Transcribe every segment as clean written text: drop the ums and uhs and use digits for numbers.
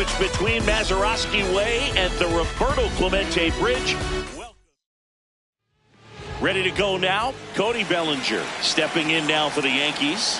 sandwiched between Mazeroski Way and the Roberto Clemente Bridge. Ready to go now, Cody Bellinger stepping in now for the Yankees.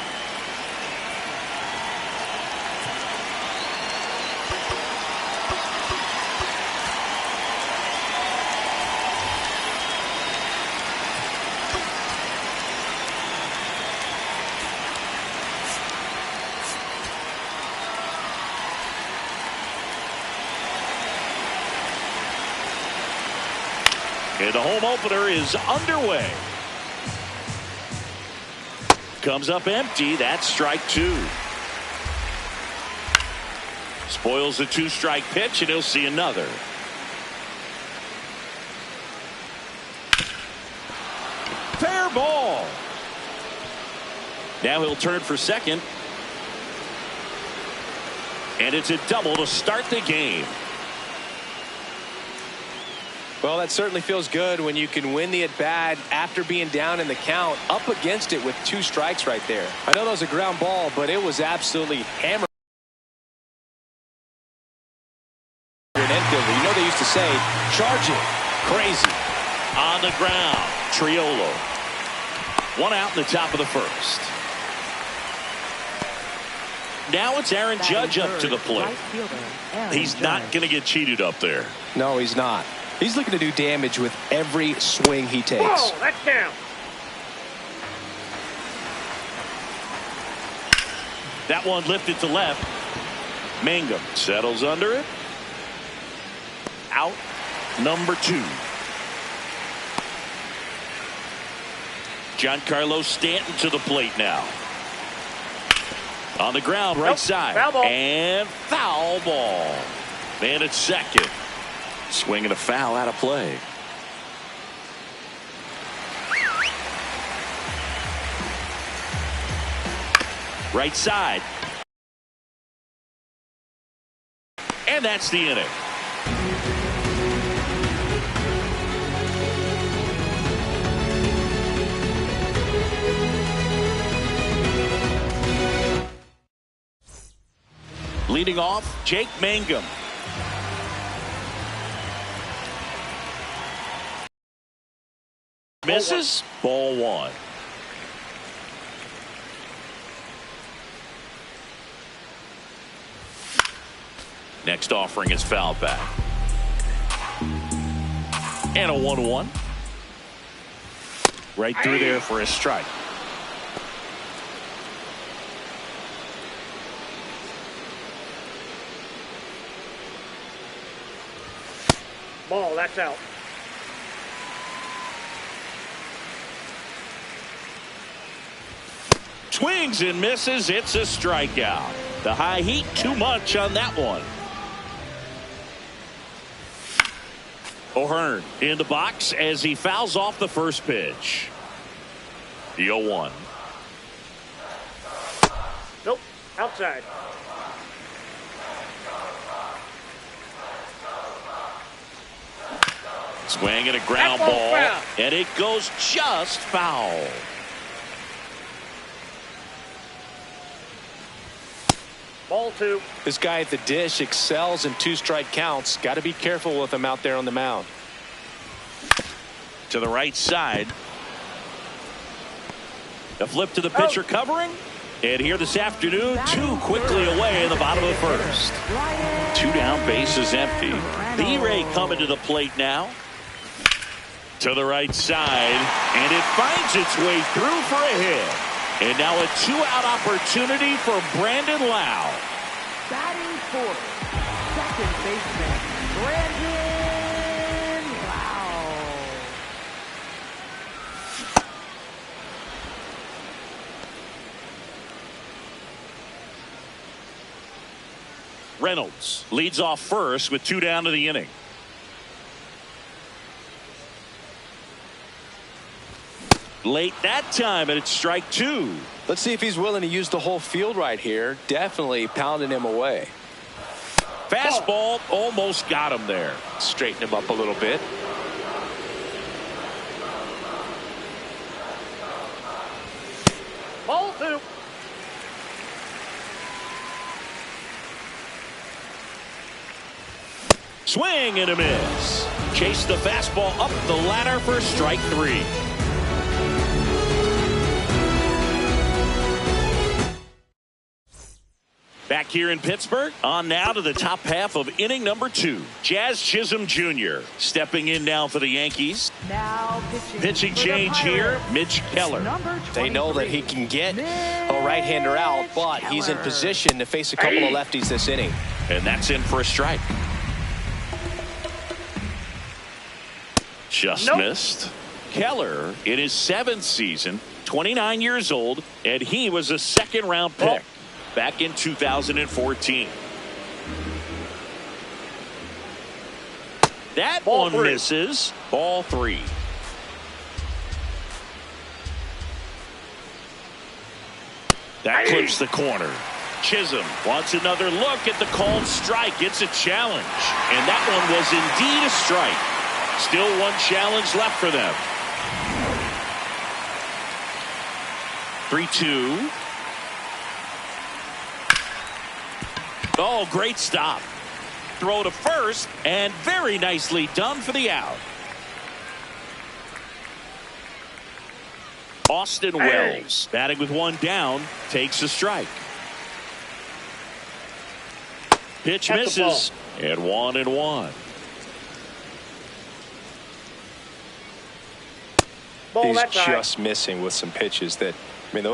And the home opener is underway. Comes up empty. That's strike two. Spoils the two-strike pitch, and he'll see another. Fair ball. Now he'll turn for second. And it's a double to start the game. Well, that certainly feels good when you can win the at-bat after being down in the count, up against it with two strikes right there. I know that was a ground ball, but it was absolutely hammered. An infielder, you know they used to say, charge it, crazy. On the ground, Triolo. One out in the top of the first. Now it's Aaron Judge up to the plate. He's not going to get cheated up there. No, he's not. He's looking to do damage with every swing he takes. Whoa, that's down. That one lifted to left. Mangum settles under it. Out number two. Giancarlo Stanton to the plate now. On the ground, right side. Foul ball. And foul ball. Man at second. Swinging a foul out of play. Right side. And that's the inning. Leading off, Jake Mangum. Misses. Ball one. Next offering is foul back. And a 1-1. Right through there for a strike. Ball, that's out. Swings and misses. It's a strikeout. The high heat, too much on that one. O'Hearn in the box as he fouls off the first pitch. The 0-1. Nope, outside. Swing and a ground ball, foul. and it goes just foul. Ball two. This guy at the dish excels in two-strike counts. Got to be careful with him out there on the mound. To the right side. A flip to the pitcher covering. And here this afternoon, two quickly away in the bottom of the first. Two down, bases empty. B-Ray coming to the plate now. To the right side, and it finds its way through for a hit. And now a two-out opportunity for Brandon Lau. Batting fourth, second baseman, Brandon Lau. Reynolds leads off first with two down to the inning. Late that time, and it's strike two. Let's see if he's willing to use the whole field right here. Definitely pounding him away. Fastball almost got him there. Straighten him up a little bit. Ball two. Swing and a miss. Chase the fastball up the ladder for strike 3. Back here in Pittsburgh, on now to the top half of inning number 2. Jazz Chisholm Jr. stepping in now for the Yankees. Now Pitching change here, Mitch Keller. They know that he can get a right-hander out, but he's in position to face a couple of lefties this inning. And that's in for a strike. Just missed. Keller in his 7th season, 29 years old, and he was a second-round pick back in 2014. That Ball one 3. misses. Ball 3. That clips the corner. Chisholm wants another look at the called strike. It's a challenge. And that one was indeed a strike. Still one challenge left for them. 3-2. Oh, great stop. Throw to first, and very nicely done for the out. Austin Wells, batting with one down, takes a strike. Pitch misses, and 1-1. He's just missing with some pitches that, I mean,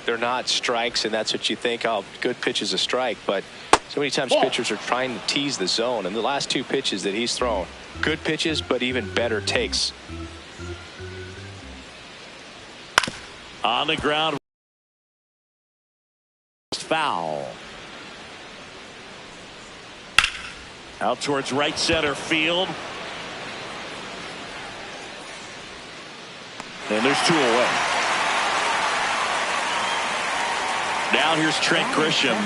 they're not strikes, and that's what you think, oh, good pitch is a strike, but so many times pitchers are trying to tease the zone, and the last 2 pitches that he's thrown, good pitches, but even better takes. On the ground, foul. Out towards right center field. And there's 2 away. Now here's Trent Grisham.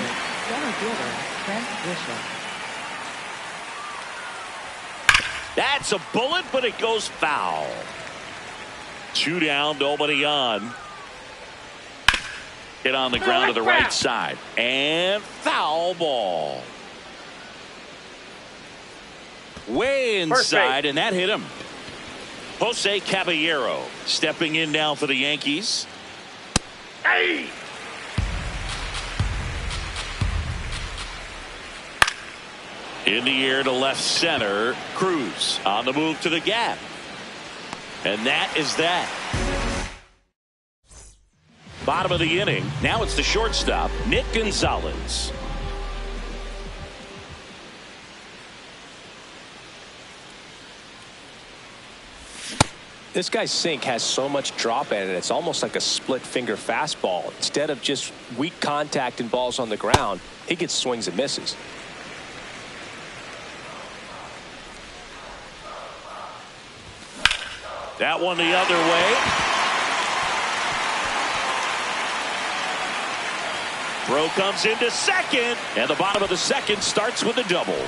That's a bullet, but it goes foul. 2 down, nobody on. Hit on the ground to the right side. And foul ball. Way inside, and that hit him. Jose Caballero stepping in now for the Yankees. Hey! In the air to left center. Cruz on the move to the gap. And that is that. Bottom of the inning. Now it's the shortstop, Nick Gonzalez. This guy's sink has so much drop in it, it's almost like a split finger fastball. Instead of just weak contact and balls on the ground, he gets swings and misses. That one the other way. Throw comes into second, and the bottom of the second starts with a double.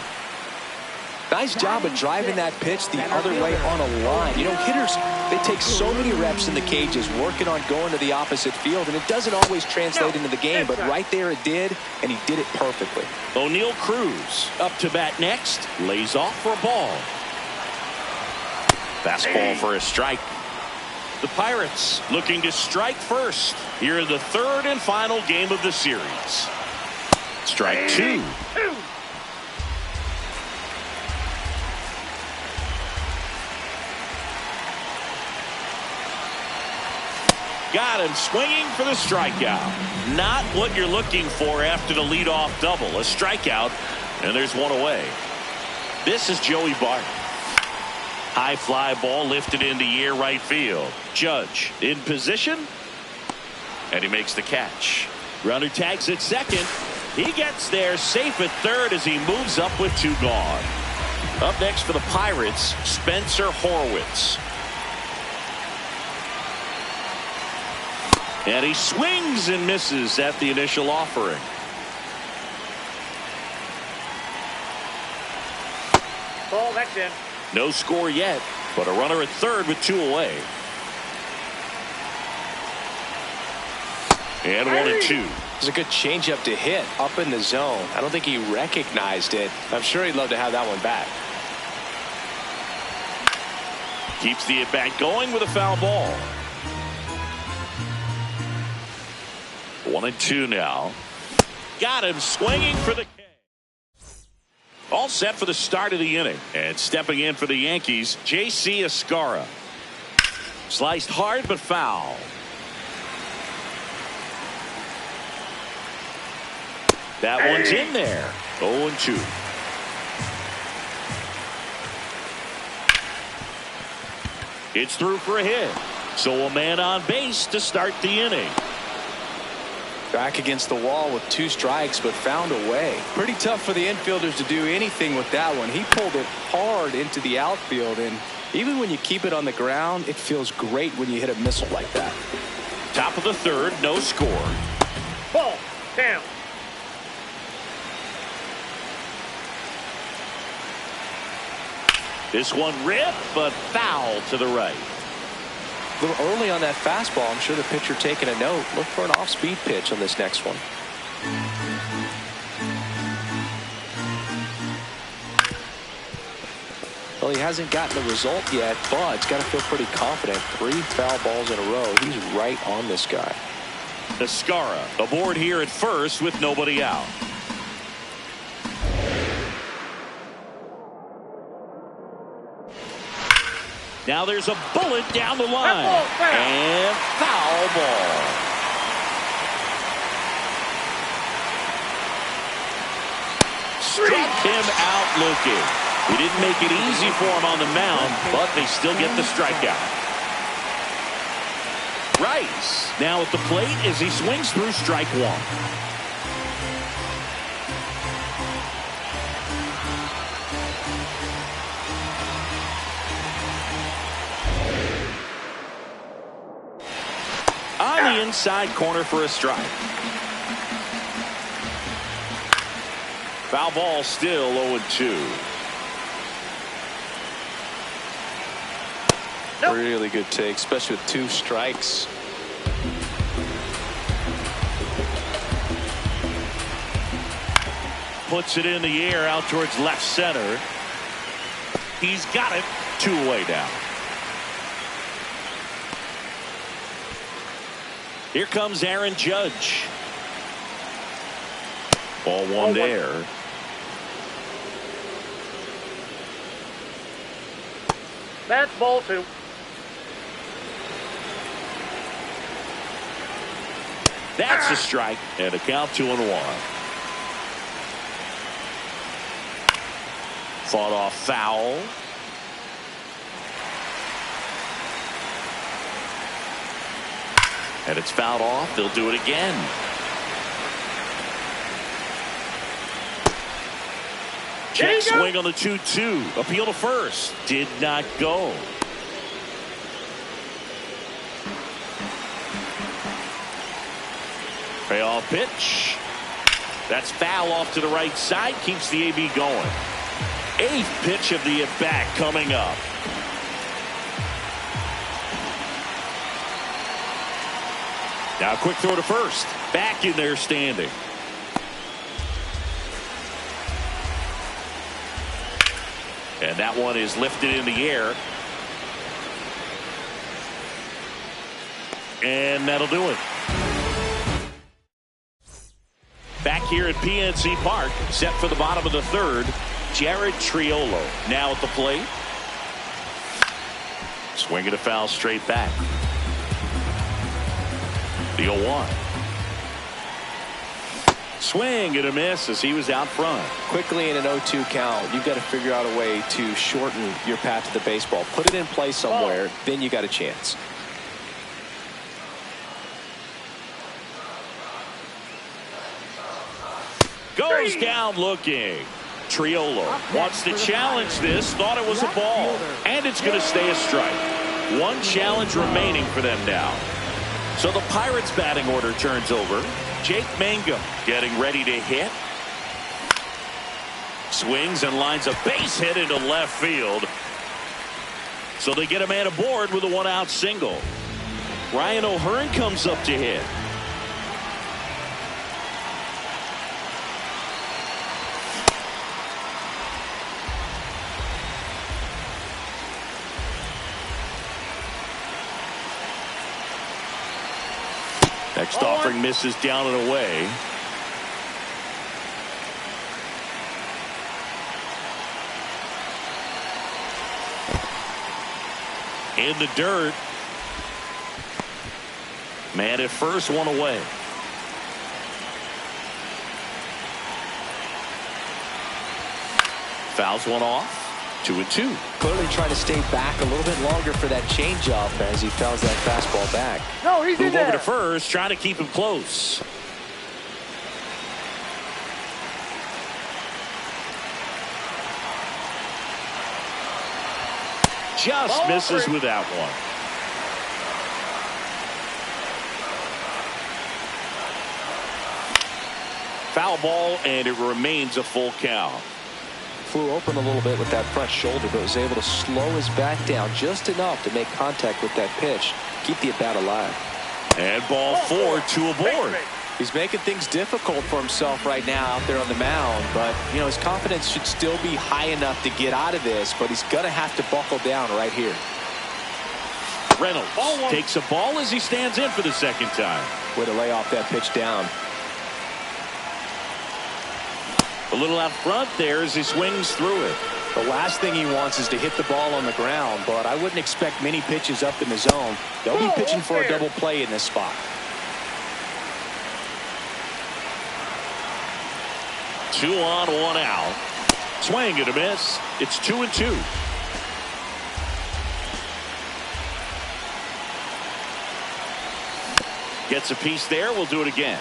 Nice job of driving that pitch the other way on a line. You know, hitters, they take so many reps in the cages working on going to the opposite field, and it doesn't always translate into the game, but right there it did, and he did it perfectly. O'Neal Cruz up to bat next, lays off for a ball. Fastball for a strike. The Pirates looking to strike first here in the 3rd and final game of the series. Strike 2. Got him swinging for the strikeout. Not what you're looking for after the leadoff double. A strikeout, and there's one away. This is Joey Bart. High fly ball lifted into the air right field. Judge in position, and he makes the catch. Runner tags at second. He gets there safe at third as he moves up with 2 gone. Up next for the Pirates, Spencer Horwitz. And he swings and misses at the initial offering. Ball, that's in. No score yet, but a runner at third with 2 away. And 1-2. It's a good changeup to hit up in the zone. I don't think he recognized it. I'm sure he'd love to have that one back. Keeps the at-bat going with a foul ball. 1-2 now. Got him swinging for the K. All set for the start of the inning. And stepping in for the Yankees, J.C. Escarra. Sliced hard but foul. That one's in there. 0-2. It's through for a hit. So a man on base to start the inning. Back against the wall with 2 strikes, but found a way. Pretty tough for the infielders to do anything with that one. He pulled it hard into the outfield, and even when you keep it on the ground, it feels great when you hit a missile like that. Top of the third, no score. Ball down. This one ripped, but foul to the right. A little early on that fastball. I'm sure the pitcher taking a note. Look for an off-speed pitch on this next one. Well, he hasn't gotten the result yet, but he's got to feel pretty confident. 3 foul balls in a row. He's right on this guy. Escarra aboard here at first with nobody out. Now there's a bullet down the line. And foul ball. Struck him out looking. He didn't make it easy for him on the mound, but they still get the strikeout. Rice now at the plate as he swings through strike 1. On the inside corner for a strike. Foul ball still 0-2. Nope. Really good take, especially with 2 strikes. Puts it in the air out towards left center. He's got it. 2 away now. Here comes Aaron Judge. Ball 1 there. That's ball 2. That's a strike, and a count 2-1. Fought off foul. And it's fouled off. They'll do it again. Check swing on the 2-2. Appeal to first. Did not go. Payoff pitch. That's foul off to the right side. Keeps the AB going. 8th pitch of the at-bat coming up. Now quick throw to first. Back in there standing. And that one is lifted in the air. And that'll do it. Back here at PNC Park, set for the bottom of the third, Jared Triolo now at the plate. Swinging a foul straight back. The 0-1. Swing and a miss as he was out front. Quickly in an 0-2 count, you've got to figure out a way to shorten your path to the baseball. Put it in play somewhere, then you got a chance. Goes down looking. Triolo wants to challenge this. Thought it was a ball. And it's going to stay a strike. 1 challenge remaining for them now. So the Pirates batting order turns over. Jake Mangum getting ready to hit. Swings and lines a base hit into left field. So they get a man aboard with a 1-out single. Ryan O'Hearn comes up to hit. Next offering misses down and away. In the dirt. Man at first, one away. Fouls one off. 2-2. Clearly trying to stay back a little bit longer for that changeup as he fouls that fastball back. No, he's in Move there. over to first, trying to keep him close. Just Ball misses three. with that one. Foul ball, and it remains a full count. Flew open a little bit with that front shoulder, but was able to slow his back down just enough to make contact with that pitch, keep the at-bat alive. And ball four, two aboard. He's making things difficult for himself right now out there on the mound, but you know his confidence should still be high enough to get out of this, but he's gonna have to buckle down right here. Reynolds takes a ball as he stands in for the second time. Way to lay off that pitch down. A little out front there as he swings through it. The last thing he wants is to hit the ball on the ground, but I wouldn't expect many pitches up in the zone. They'll be pitching for a double play in this spot. 2 on, 1 out. Swing and a miss. It's 2-2. Gets a piece there. We'll do it again.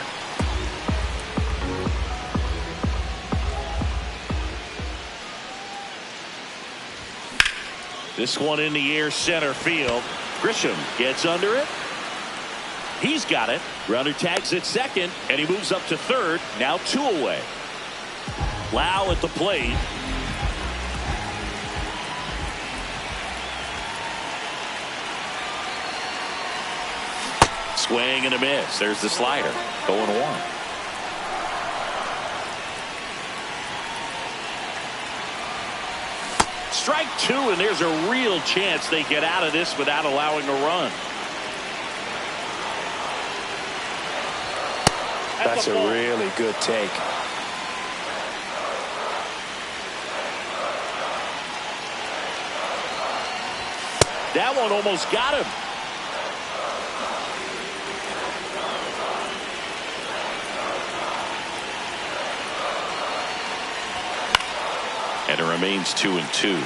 This one in the air, center field. Grisham gets under it. He's got it. Runner tags at second, and he moves up to third. Now 2 away. Lau at the plate. Swing and a miss. There's the slider. 0-1. Strike 2, and there's a real chance they get out of this without allowing a run. That's a really good take. That one almost got him. And it remains 2-2.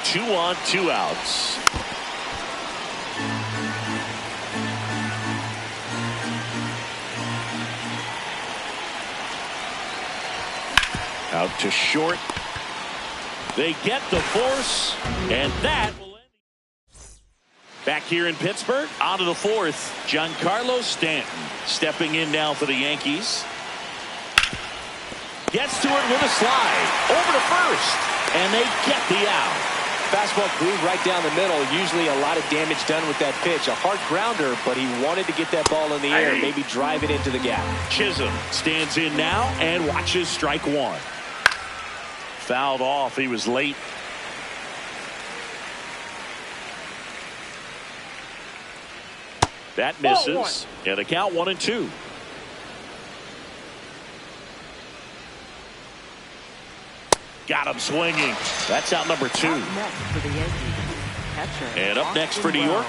Two on, 2 outs. Out to short. They get the force, and that will end. Back here in Pittsburgh, on to the 4th, Giancarlo Stanton stepping in now for the Yankees. Gets to it with a slide over to first, and they get the out. Fastball glued right down the middle. Usually a lot of damage done with that pitch. A hard grounder, but he wanted to get that ball in the air, maybe drive it into the gap. Chisholm stands in now and watches strike 1. Fouled off. He was late. That misses. And the count 1-2. Got him swinging. That's out number 2. Up next for the Yankees, catcher, And up next for New York.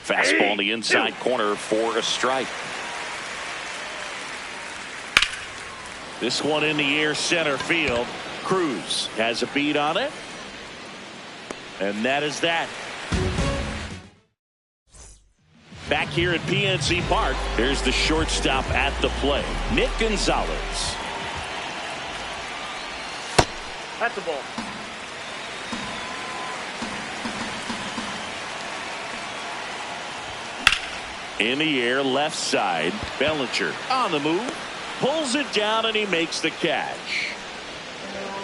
Fastball in the inside corner for a strike. This one in the air, center field. Cruz has a beat on it. And that is that. Back here at PNC Park, there's the shortstop at the play, Nick Gonzalez. That's a ball. In the air, left side. Bellinger on the move. Pulls it down, and he makes the catch.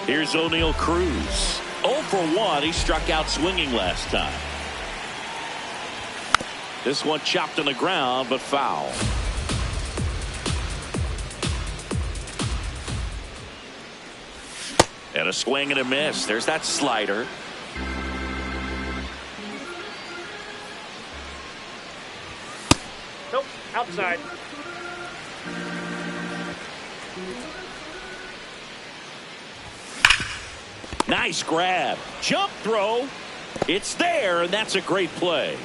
Here's O'Neal Cruz. 0 for 1. He struck out swinging last time. This one chopped on the ground, but foul. And And a swing and a miss. There's that slider. Nope, outside. Nice grab. Jump throw. It's there, and that's a great play.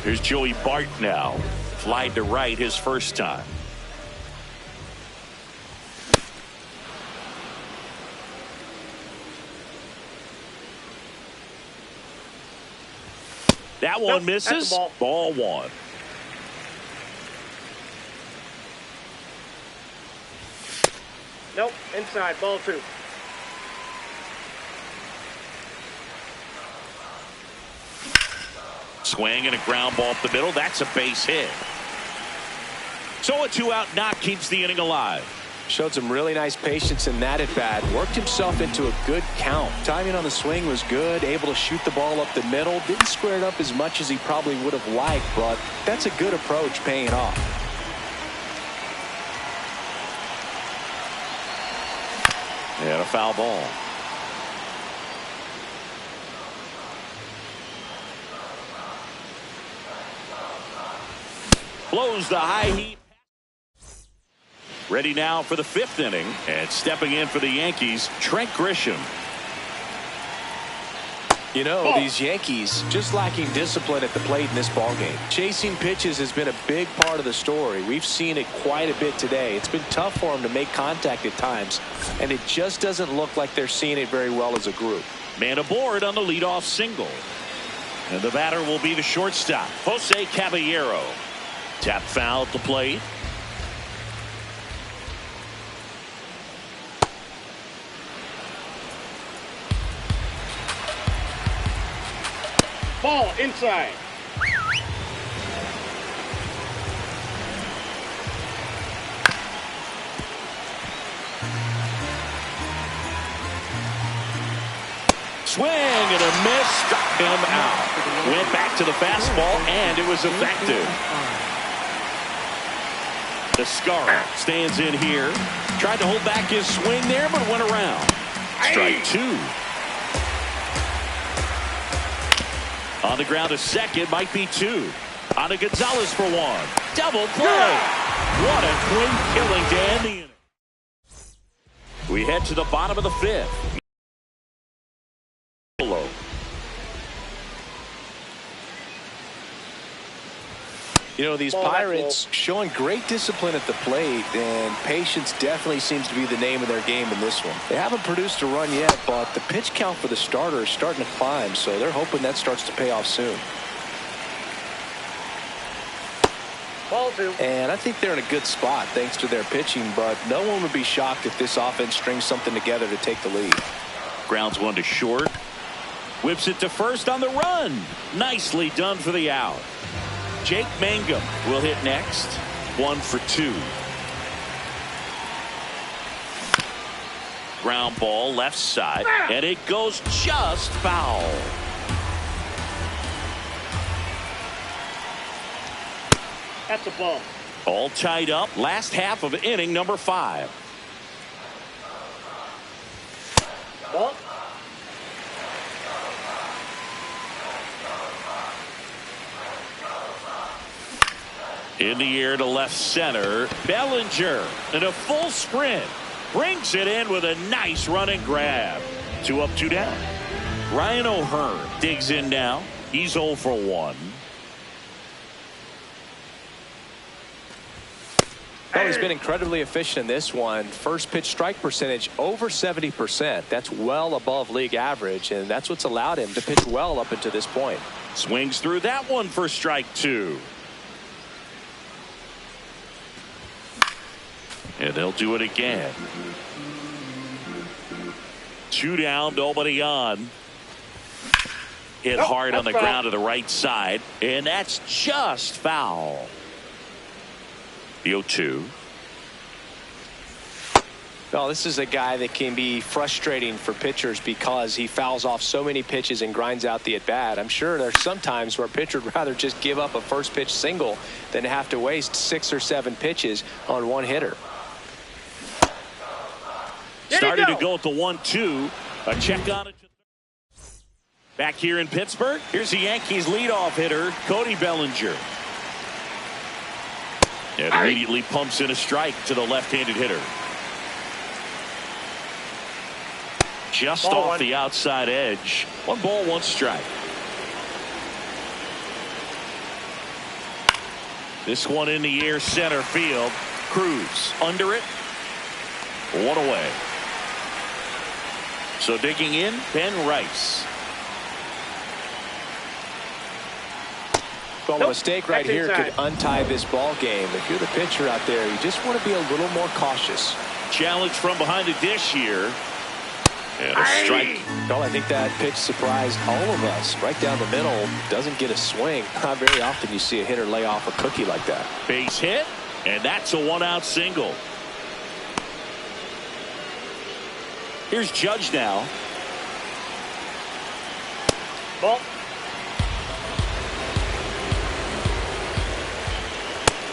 Here's Joey Bart now. Flied to right his first time. That one misses. Ball one. Nope, inside, ball two. Swing and a ground ball up the middle. That's a base hit. So a 2-out knock keeps the inning alive. Showed some really nice patience in that at bat. Worked himself into a good count. Timing on the swing was good. Able to shoot the ball up the middle. Didn't square it up as much as he probably would have liked, but that's a good approach paying off. And a foul ball. Blows the high heat. Ready now for the fifth inning. And stepping in for the Yankees, Trent Grisham. You know, these Yankees just lacking discipline at the plate in this ballgame. Chasing pitches has been a big part of the story. We've seen it quite a bit today. It's been tough for them to make contact at times, and it just doesn't look like they're seeing it very well as a group. Man aboard on the leadoff single. And the batter will be the shortstop, Jose Caballero. Tap foul at the plate. Ball inside. Swing and a miss. Struck him out. Went back to the fastball, and it was effective. The Scar stands in here. Tried to hold back his swing there, but went around. Strike two. On the ground to second, might be two. On to Gonzalez for one. Double play. What a clean killing to end the inning. We head to the bottom of the fifth. You know, these Pirates showing great discipline at the plate, and patience definitely seems to be the name of their game in this one. They haven't produced a run yet, but the pitch count for the starter is starting to climb, so they're hoping that starts to pay off soon. Ball two. And I think they're in a good spot thanks to their pitching, but no one would be shocked if this offense strings something together to take the lead. Grounds one to short. Whips it to first on the run. Nicely done for the out. Jake Mangum will hit next. 1 for 2. Ground ball left side, and it goes just foul. That's a ball. All tied up. Last half of inning number 5. Ball. In the air to left center. Bellinger in a full sprint. Brings it in with a nice running grab. 2 up, 2 down. Ryan O'Hearn digs in now. He's 0 for 1. Well, he's been incredibly efficient in this one. First pitch strike percentage over 70%. That's well above league average, and that's what's allowed him to pitch well up until this point. Swings through that one for strike 2. And they'll do it again. 2 down, nobody on. Hit hard on the ground to the right side, and that's just foul. The 0-2. Well, this is a guy that can be frustrating for pitchers because he fouls off so many pitches and grinds out the at-bat. I'm sure there's some times where a pitcher would rather just give up a first pitch single than to have to waste 6 or 7 pitches on one hitter. Started to go at the 1-2. A check on it. Back here in Pittsburgh, here's the Yankees leadoff hitter, Cody Bellinger. And immediately pumps in a strike to the left-handed hitter. Just off the outside edge. 1 ball, 1 strike. This one in the air, center field. Cruz under it. 1 away. So digging in, Ben Rice. Well, a mistake right here could untie this ball game. If you're the pitcher out there, you just want to be a little more cautious. Challenge from behind the dish here. And a strike. Well, I think that pitch surprised all of us. Right down the middle, doesn't get a swing. Not very often you see a hitter lay off a cookie like that. Base hit, and that's a 1-out single. Here's Judge now. Ball.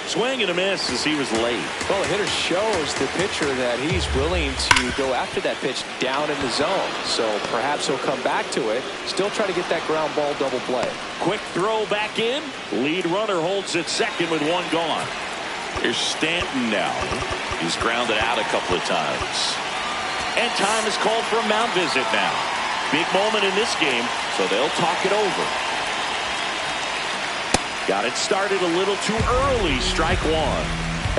Swing and a miss as he was late. Well, the hitter shows the pitcher that he's willing to go after that pitch down in the zone. So perhaps he'll come back to it. Still try to get that ground ball double play. Quick throw back in. Lead runner holds at second with 1 gone. Here's Stanton now. He's grounded out a couple of times. And time is called for a mound visit now. Big moment in this game, so they'll talk it over. Got it started a little too early. Strike 1.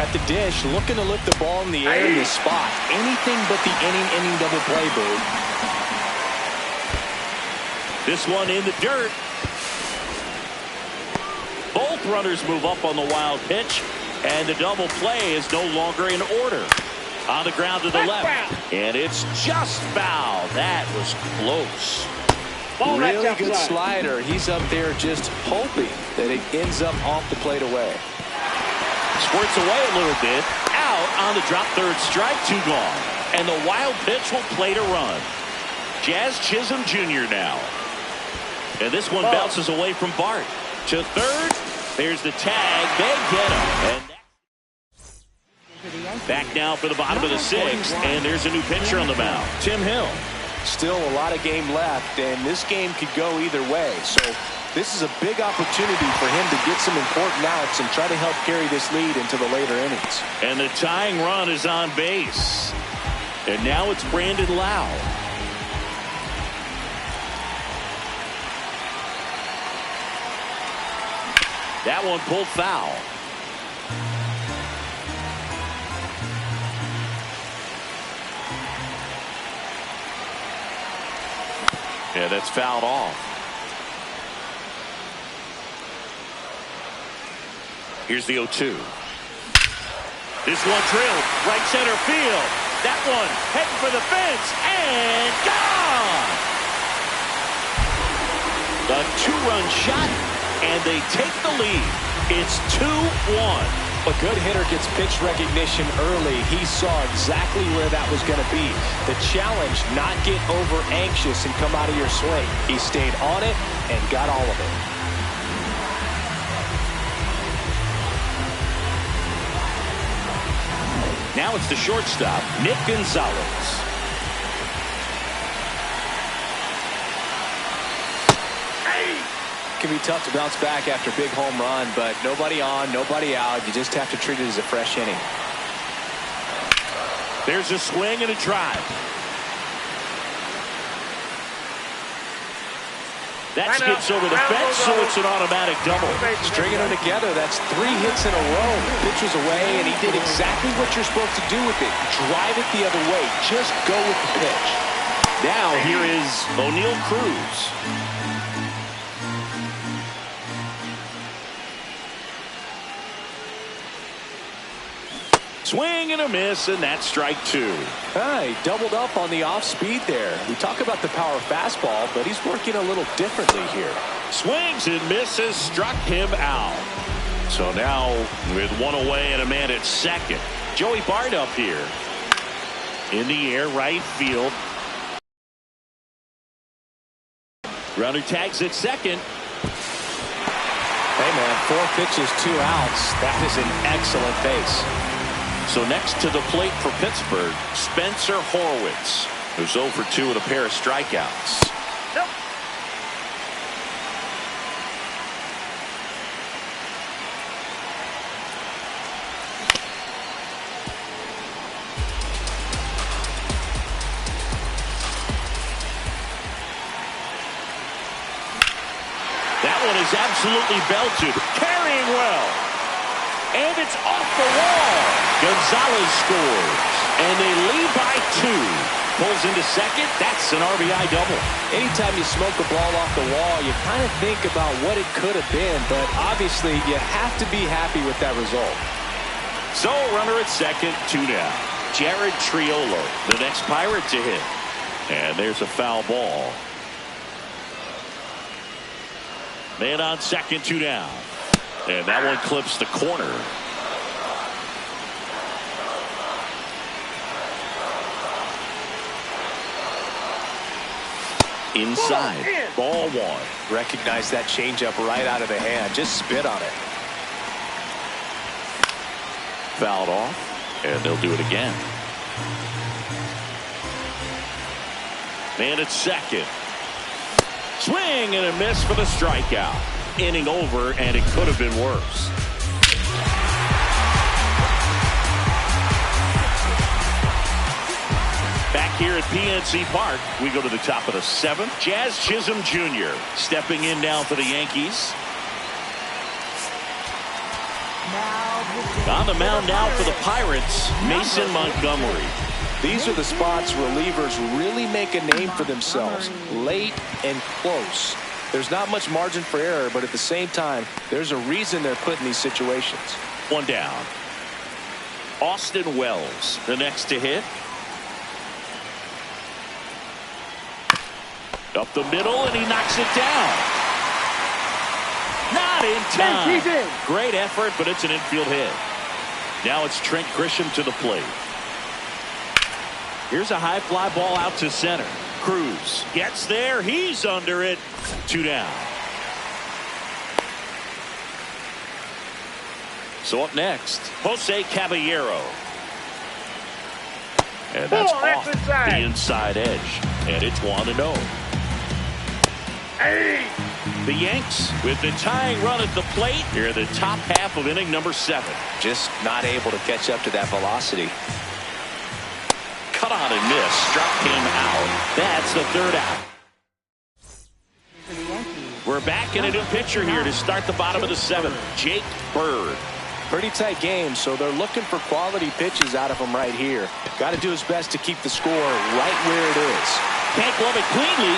At the dish, looking to lift the ball in the air in this spot. Anything but the inning double play, Boo. This one in the dirt. Both runners move up on the wild pitch, and the double play is no longer in order. On the ground to the left, and it's just foul. That was close. Really good slider. He's up there just hoping that it ends up off the plate away. Squirts away a little bit. Out on the drop, third strike, 2 gone. And the wild pitch will play to run. Jazz Chisholm Jr. now. And this one bounces away from Bart. To third, there's the tag. They get him. And back now for the bottom of the 6th. And there's a new pitcher on the mound, Tim Hill. Still a lot of game left, and this game could go either way. So this is a big opportunity for him to get some important outs and try to help carry this lead into the later innings. And the tying run is on base. And now it's Brandon Lau. That one pulled foul. Yeah, that's fouled off. Here's the 0-2. This one drilled right center field. That one heading for the fence and gone. The 2-run shot, and they take the lead. It's 2-1. A good hitter gets pitch recognition early. He saw exactly where that was going to be. The challenge, not get over anxious and come out of your swing. He stayed on it and got all of it. Now it's the shortstop, Nick Gonzalez. It can be tough to bounce back after a big home run, but nobody on, nobody out. You just have to treat it as a fresh inning. There's a swing and a drive. That skips over the fence, so it's an automatic double. Stringing them together, that's 3 hits in a row. The pitch was away, and he did exactly what you're supposed to do with it. Drive it the other way. Just go with the pitch. Now here is O'Neal Cruz. Swing and a miss, and that's strike 2. He doubled up on the off speed there. We talk about the power fastball, but he's working a little differently here. Swings and misses, struck him out. So now with 1 away and a man at second, Joey Bart up here. In the air, right field. Runner tags at second. Hey man, 4 pitches, 2 outs. That is an excellent base. So next to the plate for Pittsburgh, Spencer Horwitz, who's 0 for 2 with a pair of strikeouts. Nope. That one is absolutely belted. Carrying well. And it's off the wall. Gonzalez scores. And they lead by 2. Pulls into second. That's an RBI double. Anytime you smoke a ball off the wall, you kind of think about what it could have been. But obviously, you have to be happy with that result. So runner at second, 2 down. Jared Triolo, the next Pirate to hit. And there's a foul ball. Man on second, 2 down. And that one clips the corner. Inside. Ball 1. Recognize that changeup right out of the hand. Just spit on it. Fouled off. And they'll do it again. Man at second. Swing and a miss for the strikeout. Inning over, and it could have been worse. Back here at PNC Park, we go to the top of the 7th. Jazz Chisholm Jr. stepping in now for the Yankees. On the mound now for the Pirates, Mason Montgomery. These are the spots relievers really make a name for themselves. Late and close. There's not much margin for error, but at the same time, there's a reason they're put in these situations. 1 down. Austin Wells, the next to hit. Up the middle, and he knocks it down. Not in time. Great effort, but it's an infield hit. Now it's Trent Grisham to the plate. Here's a high fly ball out to center. Cruz gets there. He's under it. 2 down. So up next, Jose Caballero. And that's off the inside edge. And it's 1-0. Hey! The Yanks with the tying run at the plate here in the top half of inning number 7. Just not able to catch up to that velocity. Cut on and miss. Struck him out. That's the 3rd out. We're back in a new pitcher here to start the bottom of the 7th. Jake Bird. Pretty tight game, so they're looking for quality pitches out of him right here. Got to do his best to keep the score right where it is. Can't glove it cleanly.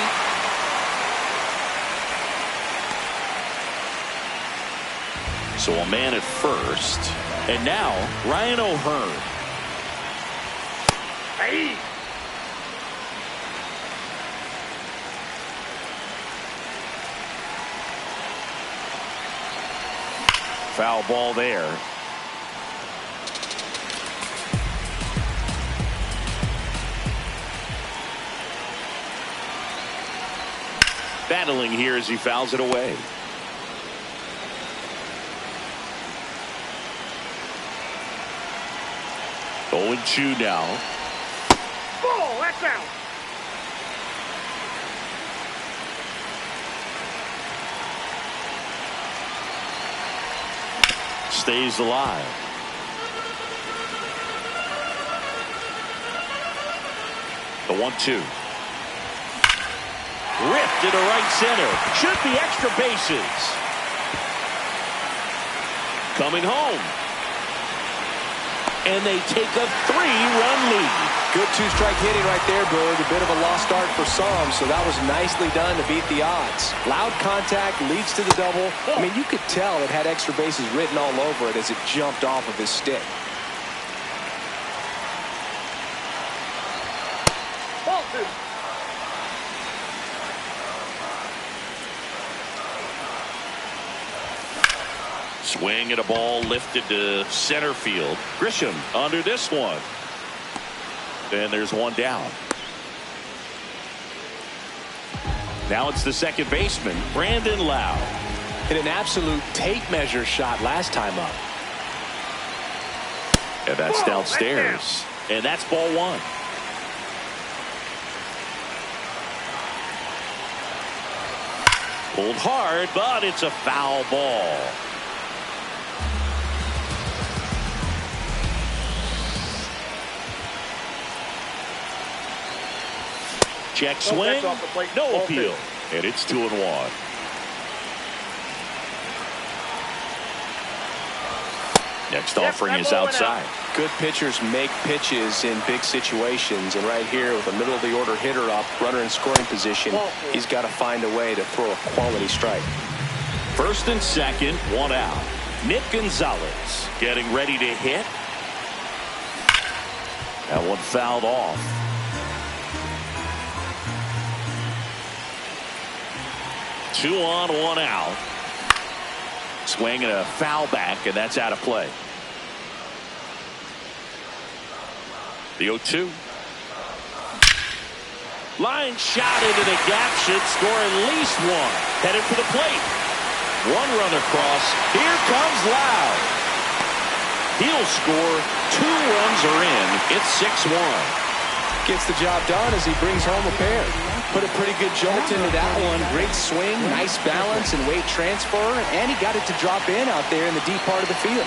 So a man at first. And now Ryan O'Hearn. Hey! Foul ball there. Battling here as he fouls it away. Oh, and 2 now. Ball, that's out. Stays alive. The 1-2. Ripped into right center. Should be extra bases. Coming home. And they take a 3-run lead. Good 2-strike hitting right there, Berg. A bit of a lost start for some, so that was nicely done to beat the odds. Loud contact leads to the double. I mean, you could tell it had extra bases written all over it as it jumped off of his stick. Ball 2. Swing at a ball lifted to center field. Grisham under this one. And there's 1 down. Now it's the second baseman, Brandon Lau. Hit an absolute tape measure shot last time up. And that's downstairs. And that's ball one. Pulled hard, but it's a foul ball. Check swing, no appeal. And it's 2-1. Next offering is outside. Good pitchers make pitches in big situations, and right here with a middle of the order hitter up, runner in scoring position, he's got to find a way to throw a quality strike. First and second, one out. Nick Gonzalez getting ready to hit. That one fouled off. Two on, one out. Swing and a foul back, and that's out of play. The 0-2. Line shot into the gap, should score at least one. Headed for the plate. One run across. Here comes Loud. He'll score. 2 runs are in. It's 6-1. Gets the job done as he brings home a pair. Put a pretty good jolt into that one. Great swing, nice balance and weight transfer, and he got it to drop in out there in the deep part of the field.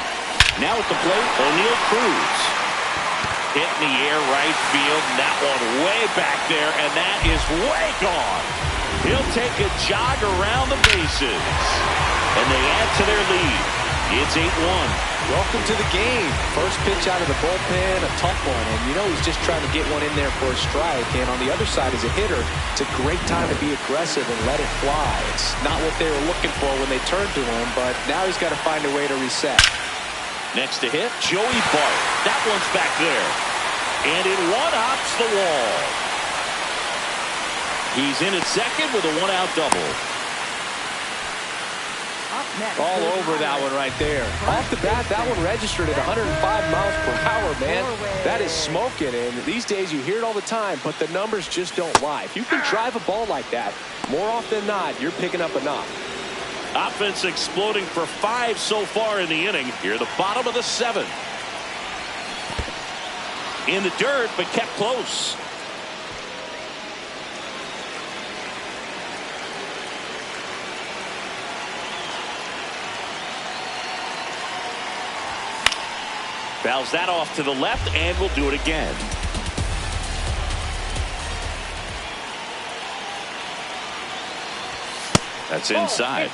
Now at the plate, O'Neal Cruz. Hit in the air right field, and that one way back there, and that is way gone. He'll take a jog around the bases, and they add to their lead. It's 8-1. Welcome to the game. First pitch out of the bullpen, a tough one, and you know he's just trying to get one in there for a strike. And on the other side, as a hitter, it's a great time to be aggressive and let it fly. It's not what they were looking for when they turned to him, but now he's got to find a way to reset. Next to hit, Joey Bart. That one's back there, and it one-hops the wall. He's in at second with a one-out double. All over that one right there. Off the bat, that one registered at 105 miles per hour, man. That is smoking, and these days you hear it all the time, but the numbers just don't lie. If you can drive a ball like that, more often than not, you're picking up a knock. Offense exploding for 5 so far in the inning. Here at the bottom of the 7th. In the dirt, but kept close. Fouls that off to the left, and we'll do it again. That's inside.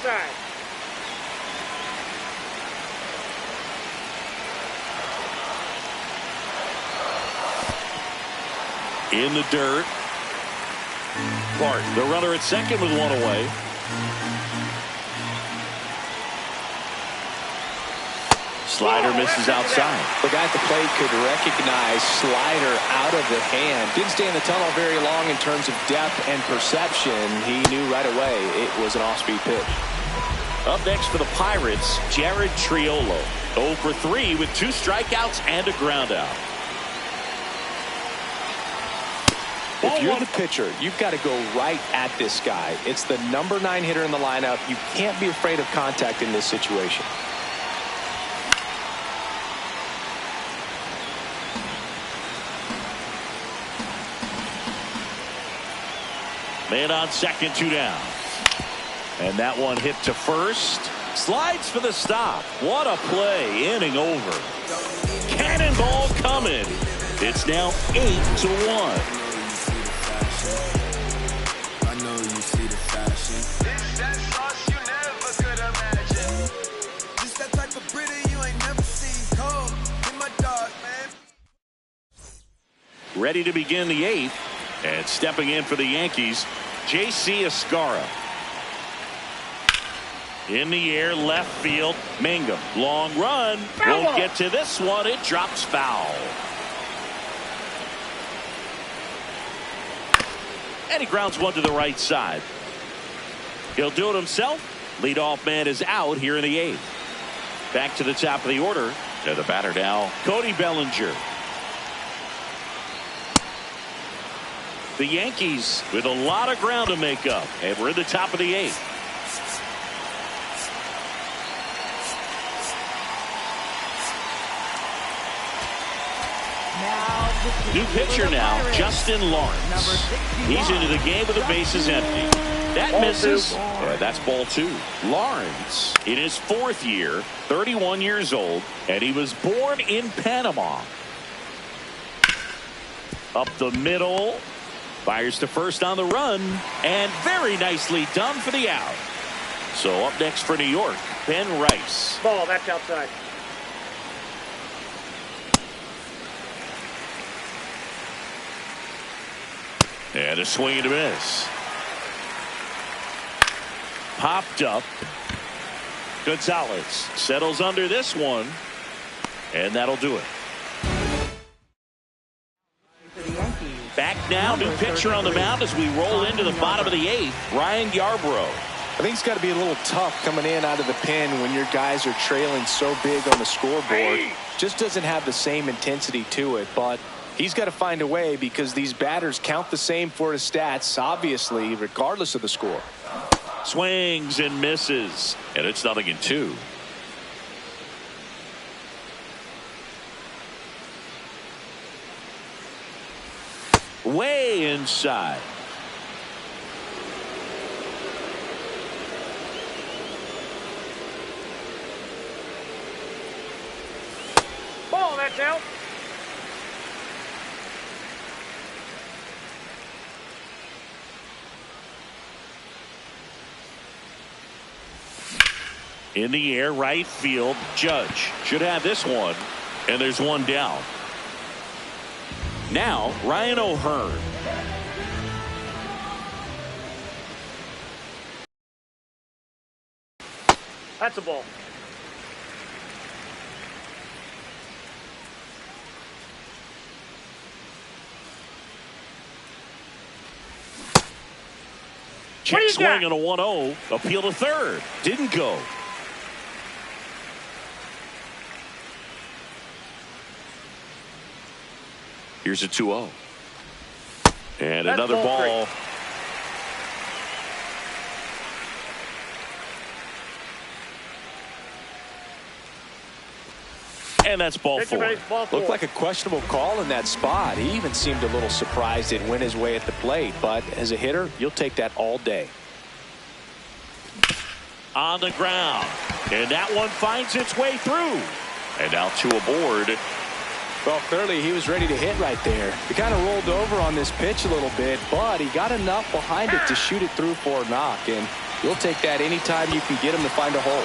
In the dirt. Bart, the runner at second with one away. Slider misses outside. The guy at the plate could recognize slider out of the hand. Didn't stay in the tunnel very long in terms of depth and perception. He knew right away it was an off-speed pitch. Up next for the Pirates, Jared Triolo. 0 for 3 with 2 strikeouts and a ground out. If you're the pitcher, you've got to go right at this guy. It's the number 9 hitter in the lineup. You can't be afraid of contact in this situation. Man on second, 2 down. And that one hit to first. Slides for the stop. What a play. Inning over. Cannonball coming. It's now 8-1. Ready to begin the 8th. And stepping in for the Yankees, J.C. Escarra. In the air, left field, Mangum. Long run. Won't get to this one. It drops foul. And he grounds one to the right side. He'll do it himself. Leadoff man is out here in the 8th. Back to the top of the order. To the batter now, Cody Bellinger. The Yankees with a lot of ground to make up, and we're in the top of the 8th. New pitcher now, Justin Lawrence. He's into the game with the bases empty. That misses. Yeah, that's ball 2. Lawrence in his 4th year, 31 years old, and he was born in Panama. Up the middle. Fires to first on the run, and very nicely done for the out. So up next for New York, Ben Rice. Ball, that's outside. And a swing and a miss. Popped up. Gonzalez settles under this one, and that'll do it. Back now, new pitcher on the mound as we roll into the bottom of the 8th, Ryan Yarbrough. I think it's got to be a little tough coming in out of the pen when your guys are trailing so big on the scoreboard. Just doesn't have the same intensity to it, but he's got to find a way because these batters count the same for his stats, obviously, regardless of the score. Swings and misses, and it's 0-2. Way inside. Ball, that's out. In the air, right field. Judge should have this one, and there's one down. Now, Ryan O'Hearn. That's a ball. Check swing on a 1-0. Appeal to third. Didn't go. Here's a 2-0. And that's another ball. And that's ball 4. Looked like a questionable call in that spot. He even seemed a little surprised it went his way at the plate. But as a hitter, you'll take that all day. On the ground. And that one finds its way through. And now 2 aboard. Well, clearly he was ready to hit right there. He kind of rolled over on this pitch a little bit, but he got enough behind it to shoot it through for a knock. And you'll take that anytime you can get him to find a hole.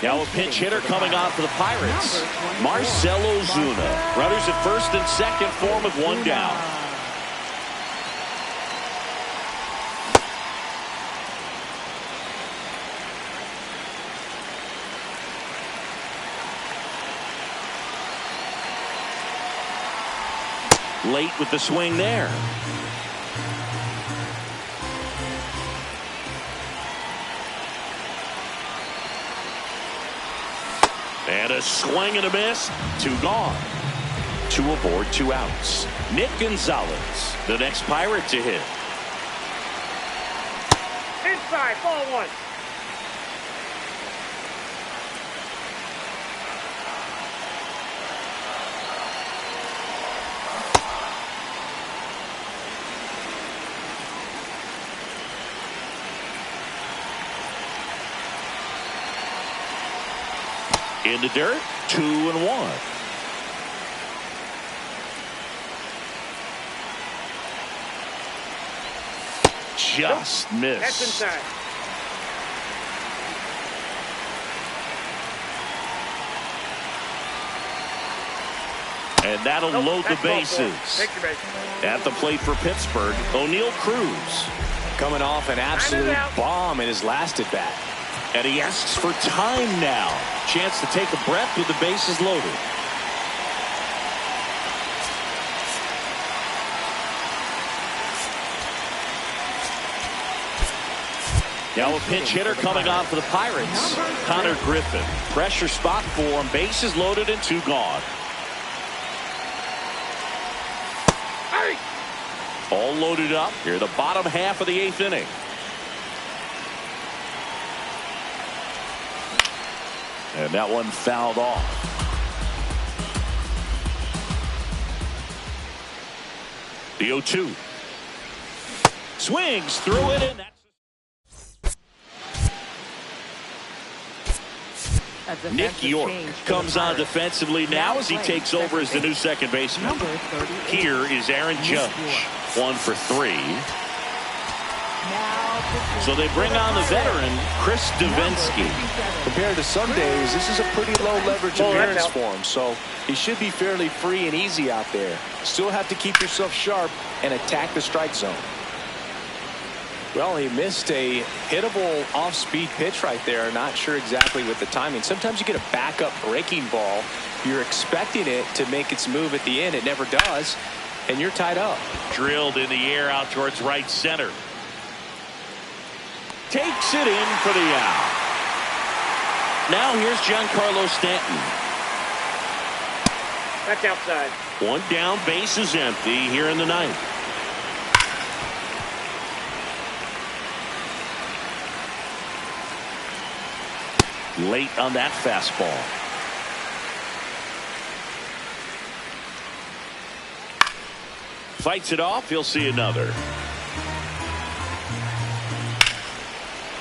Now a pinch hitter coming on for the Pirates. Marcell Ozuna. Runners at first and second for him with 1 down. Late with the swing there. And a swing and a miss. 2 gone. 2 aboard, 2 outs. Nick Gonzalez, the next Pirate to hit. Inside, ball 1. In the dirt, 2-1. Just missed. That's inside. And that'll load the bases. Take your base. At the plate for Pittsburgh, O'Neal Cruz. Coming off an absolute bomb in his last at bat. And he asks for time now. Chance to take a breath with the bases loaded. Now a pinch hitter coming on for the Pirates. Connor Griffin. Pressure spot for him. Bases loaded and 2 gone. Hey! All loaded up here, the bottom half of the 8th inning. And that one fouled off. The 0-2. Swings through it, and that's Nick York comes on defensively now as he takes over as the new second baseman. Here is Aaron Judge, 1 for 3. So they bring on the veteran, Chris Davinsky. Compared to some days, this is a pretty low leverage appearance for him, so he should be fairly free and easy out there. Still have to keep yourself sharp and attack the strike zone. Well, he missed a hittable off-speed pitch right there. Not sure exactly with the timing. Sometimes you get a backup breaking ball. You're expecting it to make its move at the end. It never does, and you're tied up. Drilled in the air out towards right center. Takes it in for the out. Now here's Giancarlo Stanton. That's outside. One down, base is empty here in the 9th. Late on that fastball. Fights it off. He'll see another.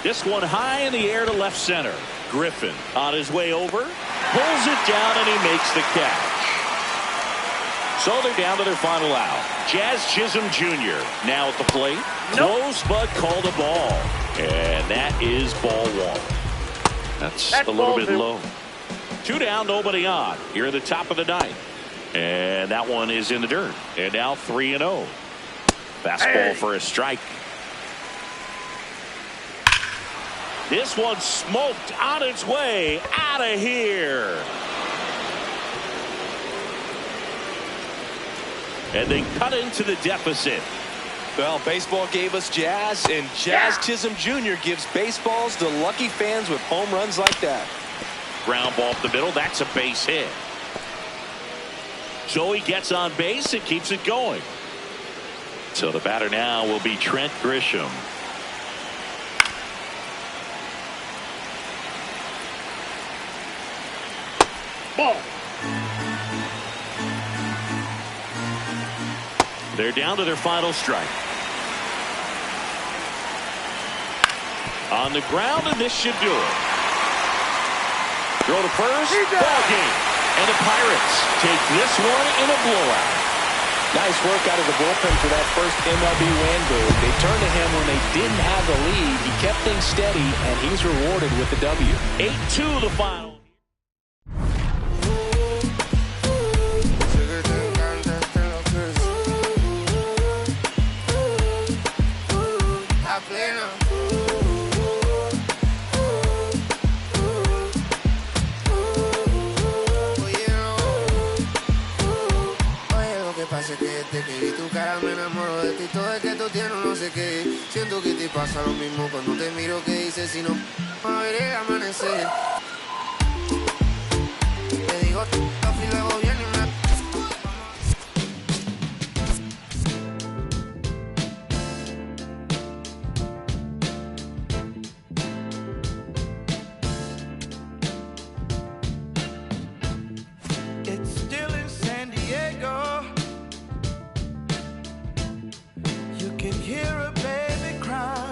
This one high in the air to left center. Griffin on his way over. Pulls it down and he makes the catch. So they're down to their final out. Jazz Chisholm Jr. now at the plate. Close but called a ball. And that is ball 1. That's a little bit low. 2 down, nobody on. Here at the top of the 9th. And that one is in the dirt. And now 3-0. Fastball for a strike. This one smoked on its way out of here. And they cut into the deficit. Well, baseball gave us Jazz, and Jazz Chisholm Jr. gives baseballs to lucky fans with home runs like that. Ground ball up the middle. That's a base hit. So he gets on base and keeps it going. So the batter now will be Trent Grisham. Ball. They're down to their final strike. On the ground, and this should do it. Throw to first. Ball game. And the Pirates take this one in a blowout. Nice work out of the bullpen for that first MLB win, dude. They turned to him when they didn't have the lead. He kept things steady, and he's rewarded with the W. 8-2 the final. Que vi tu cara me enamoro de ti, todo es que tú tienes no sé qué. Siento que te pasa lo mismo cuando te miro, que dices si no a ver el amanecer. Te digo y luego